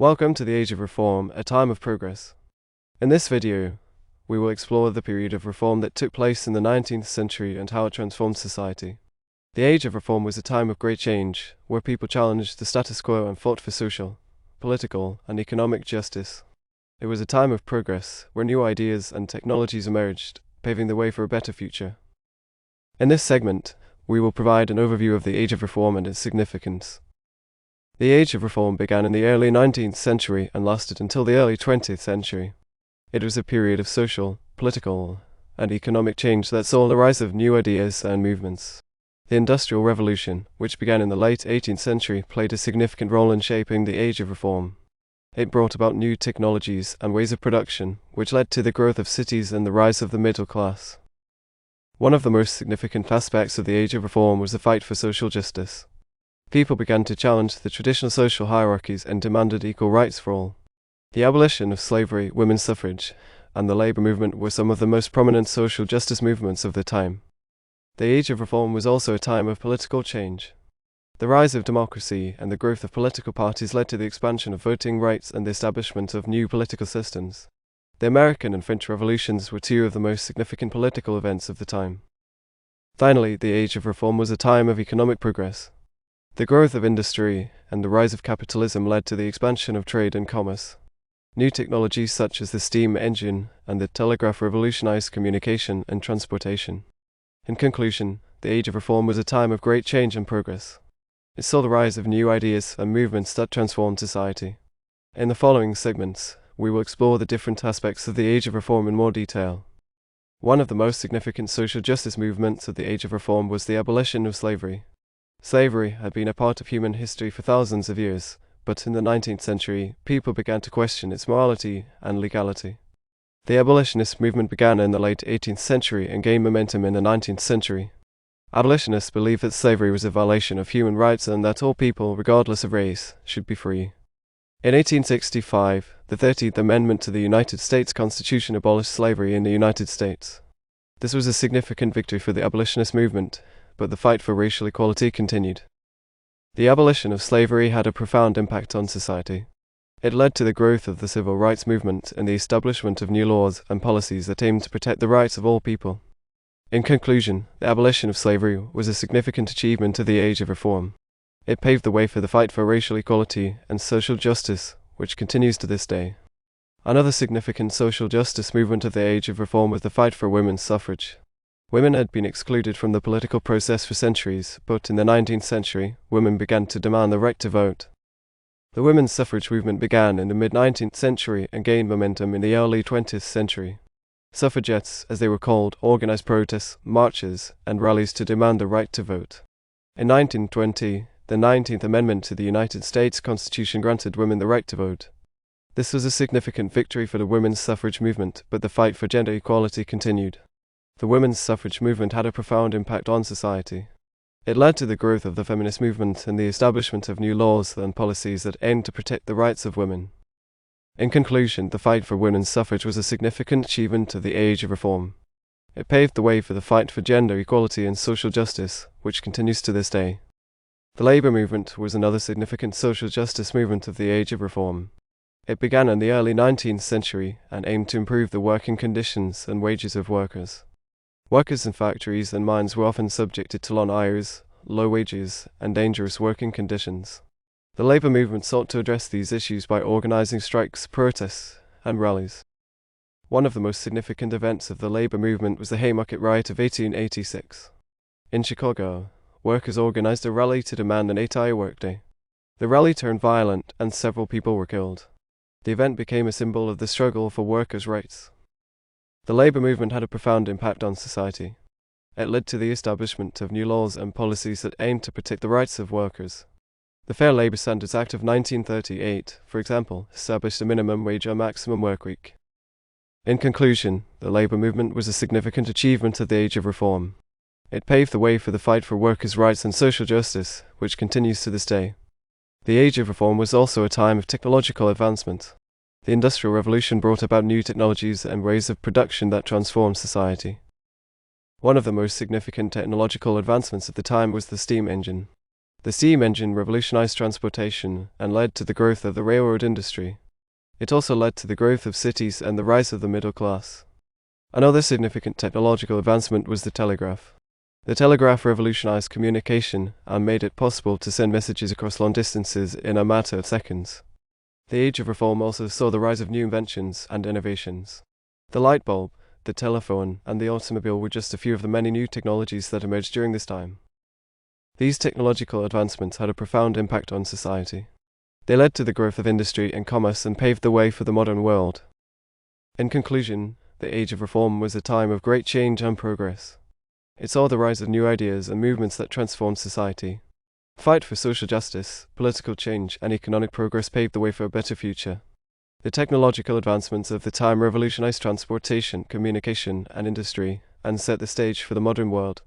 Welcome to the Age of Reform, a time of progress. In this video, we will explore the period of reform that took place in the 19th century and how it transformed society. The Age of Reform was a time of great change, where people challenged the status quo and fought for social, political, and economic justice. It was a time of progress, where new ideas and technologies emerged, paving the way for a better future. In this segment, we will provide an overview of the Age of Reform and its significance. The Age of Reform began in the early 19th century and lasted until the early 20th century. It was a period of social, political, and economic change that saw the rise of new ideas and movements. The Industrial Revolution, which began in the late 18th century, played a significant role in shaping the Age of Reform. It brought about new technologies and ways of production, which led to the growth of cities and the rise of the middle class. One of the most significant aspects of the Age of Reform was the fight for social justice. People began to challenge the traditional social hierarchies and demanded equal rights for all. The abolition of slavery, women's suffrage, and the labor movement were some of the most prominent social justice movements of the time. The Age of Reform was also a time of political change. The rise of democracy and the growth of political parties led to the expansion of voting rights and the establishment of new political systems. The American and French revolutions were two of the most significant political events of the time. Finally, the Age of Reform was a time of economic progress. The growth of industry and the rise of capitalism led to the expansion of trade and commerce. New technologies such as the steam engine and the telegraph revolutionized communication and transportation. In conclusion, the Age of Reform was a time of great change and progress. It saw the rise of new ideas and movements that transformed society. In the following segments, we will explore the different aspects of the Age of Reform in more detail. One of the most significant social justice movements of the Age of Reform was the abolition of slavery. Slavery had been a part of human history for thousands of years, but in the 19th century, people began to question its morality and legality. The abolitionist movement began in the late 18th century and gained momentum in the 19th century. Abolitionists believed that slavery was a violation of human rights and that all people, regardless of race, should be free. In 1865, the 13th Amendment to the United States Constitution abolished slavery in the United States. This was a significant victory for the abolitionist movement, but the fight for racial equality continued. The abolition of slavery had a profound impact on society. It led to the growth of the civil rights movement and the establishment of new laws and policies that aimed to protect the rights of all people. In conclusion, the abolition of slavery was a significant achievement of the Age of Reform. It paved the way for the fight for racial equality and social justice, which continues to this day. Another significant social justice movement of the Age of Reform was the fight for women's suffrage. Women had been excluded from the political process for centuries, but in the 19th century, women began to demand the right to vote. The women's suffrage movement began in the mid-19th century and gained momentum in the early 20th century. Suffragettes, as they were called, organized protests, marches, and rallies to demand the right to vote. In 1920, the 19th Amendment to the United States Constitution granted women the right to vote. This was a significant victory for the women's suffrage movement, but the fight for gender equality continued. The women's suffrage movement had a profound impact on society. It led to the growth of the feminist movement and the establishment of new laws and policies that aimed to protect the rights of women. In conclusion, the fight for women's suffrage was a significant achievement of the Age of Reform. It paved the way for the fight for gender equality and social justice, which continues to this day. The labor movement was another significant social justice movement of the Age of Reform. It began in the early 19th century and aimed to improve the working conditions and wages of workers. Workers in factories and mines were often subjected to long hours, low wages, and dangerous working conditions. The labor movement sought to address these issues by organizing strikes, protests, and rallies. One of the most significant events of the labor movement was the Haymarket Riot of 1886. In Chicago, workers organized a rally to demand an 8-hour workday. The rally turned violent, and several people were killed. The event became a symbol of the struggle for workers' rights. The labor movement had a profound impact on society. It led to the establishment of new laws and policies that aimed to protect the rights of workers. The Fair Labor Standards Act of 1938, for example, established a minimum wage or maximum work week. In conclusion, the labor movement was a significant achievement of the Age of Reform. It paved the way for the fight for workers' rights and social justice, which continues to this day. The Age of Reform was also a time of technological advancement. The Industrial Revolution brought about new technologies and ways of production that transformed society. One of the most significant technological advancements of the time was the steam engine. The steam engine revolutionized transportation and led to the growth of the railroad industry. It also led to the growth of cities and the rise of the middle class. Another significant technological advancement was the telegraph. The telegraph revolutionized communication and made it possible to send messages across long distances in a matter of seconds. The Age of Reform also saw the rise of new inventions and innovations. The light bulb, the telephone, and the automobile were just a few of the many new technologies that emerged during this time. These technological advancements had a profound impact on society. They led to the growth of industry and commerce and paved the way for the modern world. In conclusion, the Age of Reform was a time of great change and progress. It saw the rise of new ideas and movements that transformed society. Fight for social justice, political change, and economic progress paved the way for a better future. The technological advancements of the time revolutionized transportation, communication, and industry, and set the stage for the modern world.